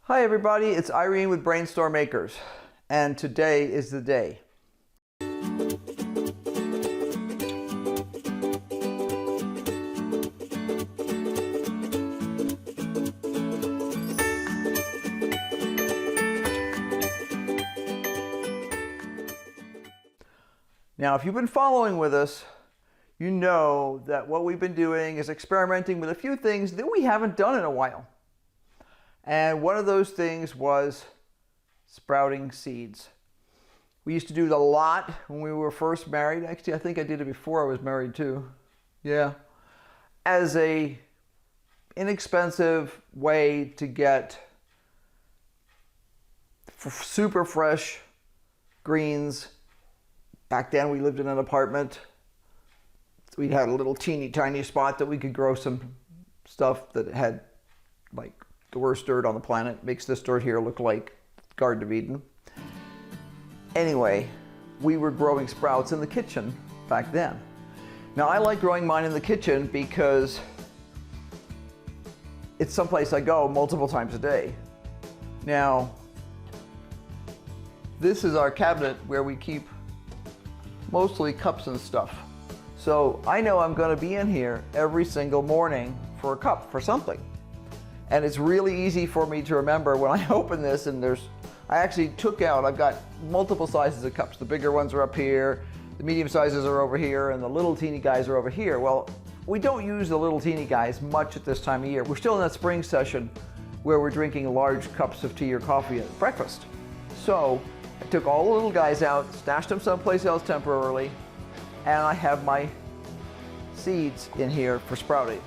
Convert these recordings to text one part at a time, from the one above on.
Hi everybody, it's Irene with BrainStormAcres, and today is the day. Now, if you've been following with us, you know that what we've been doing is experimenting with a few things that we haven't done in a while. And one of those things was sprouting seeds. We used to do it a lot when we were first married. Actually, I think I did it before I was married too. Yeah. As a inexpensive way to get super fresh greens. Back then we lived in an apartment. We had a little teeny tiny spot that we could grow some stuff that had like the worst dirt on the planet. Makes this dirt here look like Garden of Eden. Anyway, we were growing sprouts in the kitchen back then. Now I like growing mine in the kitchen because it's someplace I go multiple times a day. Now, this is our cabinet where we keep mostly cups and stuff. So I know I'm going to be in here every single morning for a cup for something. And it's really easy for me to remember when I open this, and I actually took out, I've got multiple sizes of cups. The bigger ones are up here, the medium sizes are over here, and the little teeny guys are over here. Well, we don't use the little teeny guys much at this time of year. We're still in that spring session where we're drinking large cups of tea or coffee at breakfast. So I took all the little guys out, stashed them someplace else temporarily, and I have my seeds in here for sprouting.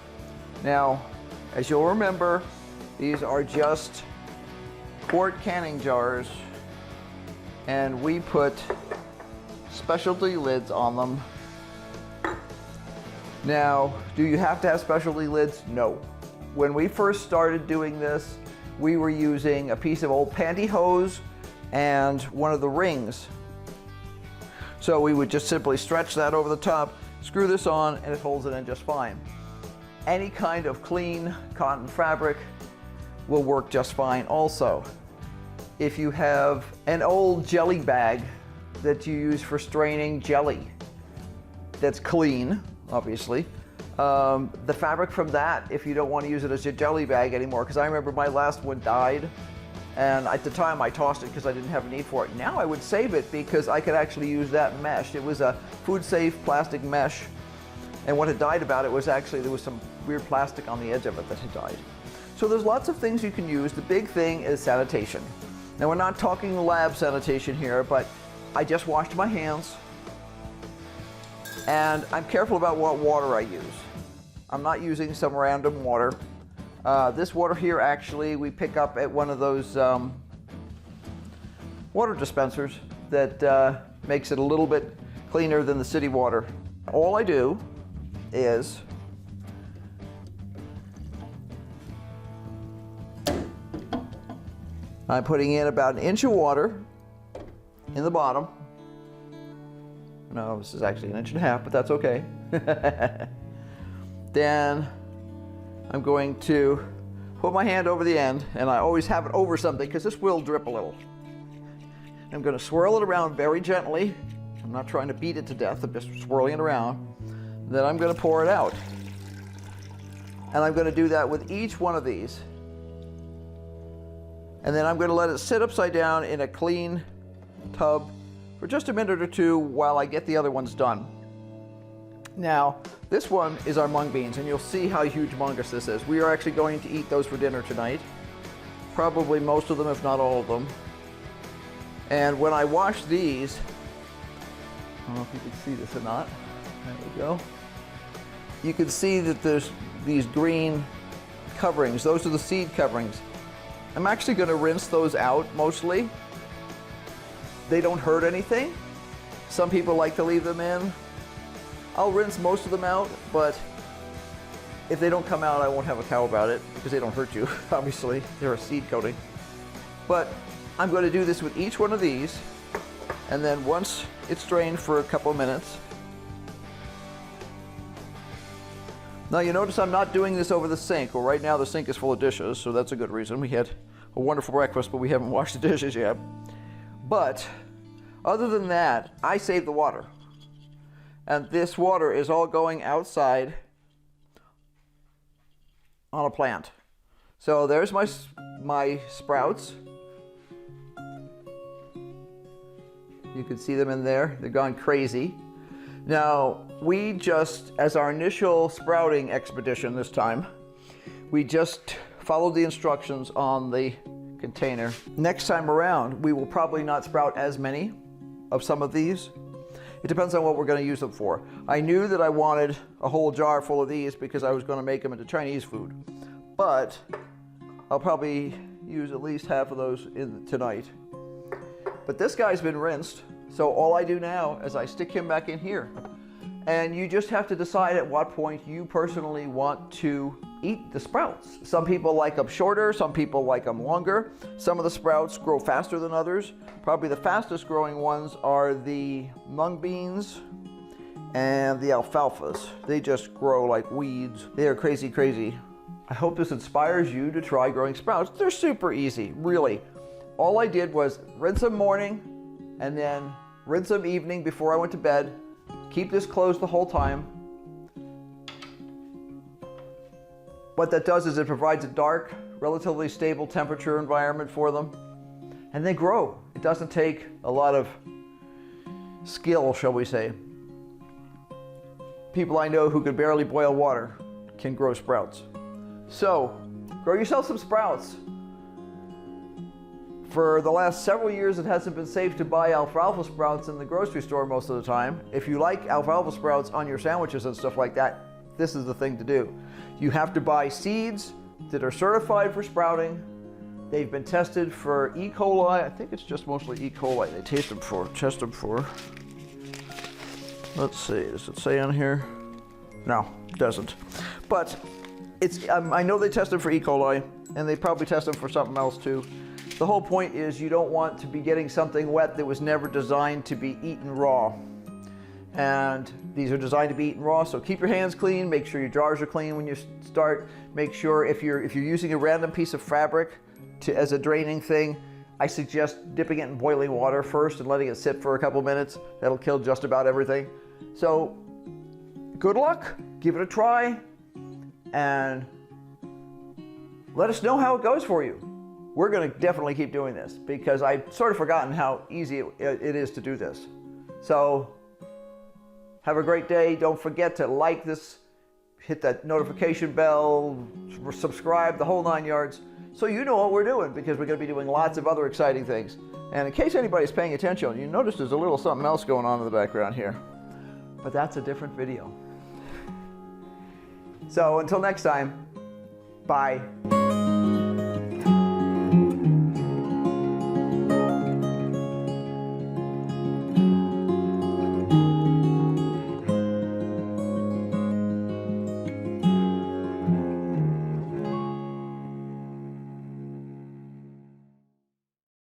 Now, as you'll remember, these are just quart canning jars, and we put specialty lids on them. Now, do you have to have specialty lids? No. When we first started doing this, we were using a piece of old pantyhose and one of the rings. So we would just simply stretch that over the top, screw this on, and it holds it in just fine. Any kind of clean cotton fabric will work just fine also. If you have an old jelly bag that you use for straining jelly, that's clean, obviously. The fabric from that, if you don't want to use it as your jelly bag anymore, because I remember my last one died, and at the time I tossed it because I didn't have a need for it. Now I would save it because I could actually use that mesh. It was a food-safe plastic mesh, and what had died about it was actually there was some weird plastic on the edge of it that had died. So there's lots of things you can use. The big thing is sanitation. Now we're not talking lab sanitation here, but I just washed my hands, and I'm careful about what water I use. I'm not using some random water. This water here actually we pick up at one of those water dispensers that makes it a little bit cleaner than the city water. All I do is I'm putting in about 1 inch of water in the bottom. No, this is actually 1.5 inches, but that's okay. Then I'm going to put my hand over the end, and I always have it over something because this will drip a little. I'm going to swirl it around very gently. I'm not trying to beat it to death, I'm just swirling it around. Then I'm going to pour it out. And I'm going to do that with each one of these. And then I'm going to let it sit upside down in a clean tub for just a minute or two while I get the other ones done. Now, this one is our mung beans, and you'll see how humongous this is. We are actually going to eat those for dinner tonight. Probably most of them, if not all of them. And when I wash these, I don't know if you can see this or not. There we go. You can see that there's these green coverings. Those are the seed coverings. I'm actually going to rinse those out mostly. They don't hurt anything. Some people like to leave them in. I'll rinse most of them out, but if they don't come out, I won't have a cow about it because they don't hurt you, obviously. They're a seed coating. But I'm going to do this with each one of these, and then once it's drained for a couple of minutes. Now you notice I'm not doing this over the sink. Well, right now the sink is full of dishes, so that's a good reason. We had a wonderful breakfast, but we haven't washed the dishes yet. But other than that, I save the water. And this water is all going outside on a plant. So there's my sprouts. You can see them in there. They've gone crazy. Now, we just, as our initial sprouting expedition this time, we just followed the instructions on the container. Next time around, we will probably not sprout as many of some of these. It depends on what we're going to use them for. I knew that I wanted a whole jar full of these because I was going to make them into Chinese food. But I'll probably use at least half of those tonight. But this guy's been rinsed, so all I do now is I stick him back in here. And you just have to decide at what point you personally want to eat the sprouts. Some people like them shorter, some people like them longer. Some of the sprouts grow faster than others. Probably the fastest growing ones are the mung beans and the alfalfas. They just grow like weeds. They are crazy, crazy. I hope this inspires you to try growing sprouts. They're super easy, really. All I did was rinse them morning and then rinse them evening before I went to bed. Keep this closed the whole time. What that does is it provides a dark, relatively stable temperature environment for them, and they grow. It doesn't take a lot of skill, shall we say. People I know who could barely boil water can grow sprouts. So, grow yourself some sprouts. For the last several years, it hasn't been safe to buy alfalfa sprouts in the grocery store most of the time. If you like alfalfa sprouts on your sandwiches and stuff like that, this is the thing to do. You have to buy seeds that are certified for sprouting. They've been tested for E. coli. I think it's just mostly E. coli they test them for. Let's see, does it say on here? No, it doesn't. But it's, I know they test them for E. coli, and they probably test them for something else too. The whole point is you don't want to be getting something wet that was never designed to be eaten raw. And these are designed to be eaten raw, so keep your hands clean, make sure your jars are clean when you start. Make sure if you're using a random piece of fabric as a draining thing, I suggest dipping it in boiling water first and letting it sit for a couple minutes. That'll kill just about everything. So good luck, give it a try, and let us know how it goes for you. We're going to definitely keep doing this because I've sort of forgotten how easy it is to do this. So have a great day. Don't forget to like this, hit that notification bell, subscribe, the whole 9 yards, so you know what we're doing, because we're going to be doing lots of other exciting things. And in case anybody's paying attention, you notice there's a little something else going on in the background here. But that's a different video. So until next time, bye.